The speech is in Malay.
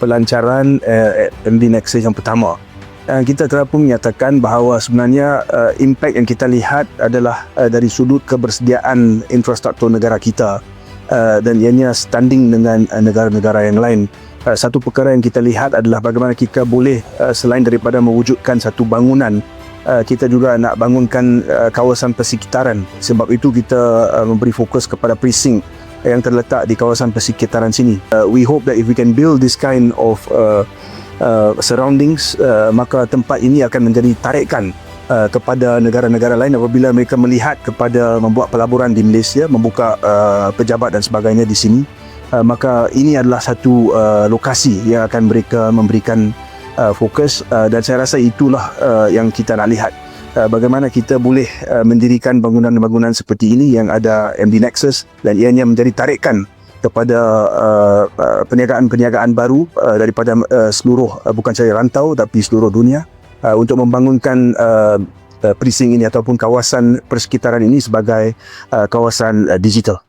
pelancaran MD Nexus yang pertama. Kita telah pun menyatakan bahawa sebenarnya impak yang kita lihat adalah dari sudut kebersediaan infrastruktur negara kita dan ianya standing dengan negara-negara yang lain. Satu perkara yang kita lihat adalah bagaimana kita boleh selain daripada mewujudkan satu bangunan, kita juga nak bangunkan kawasan persekitaran. Sebab itu kita memberi fokus kepada precinct yang terletak di kawasan persekitaran sini. We hope that if we can build this kind of surroundings, maka tempat ini akan menjadi tarikan kepada negara-negara lain apabila mereka melihat kepada membuat pelaburan di Malaysia, membuka pejabat dan sebagainya di sini. Maka ini adalah satu lokasi yang akan mereka memberikan fokus, dan saya rasa itulah yang kita nak lihat. Bagaimana kita boleh mendirikan bangunan-bangunan seperti ini yang ada MD Nexus, dan ianya menjadi tarikan kepada perniagaan-perniagaan baru daripada seluruh, bukan sahaja rantau tapi seluruh dunia, untuk membangunkan precinct ini ataupun kawasan persekitaran ini sebagai kawasan digital.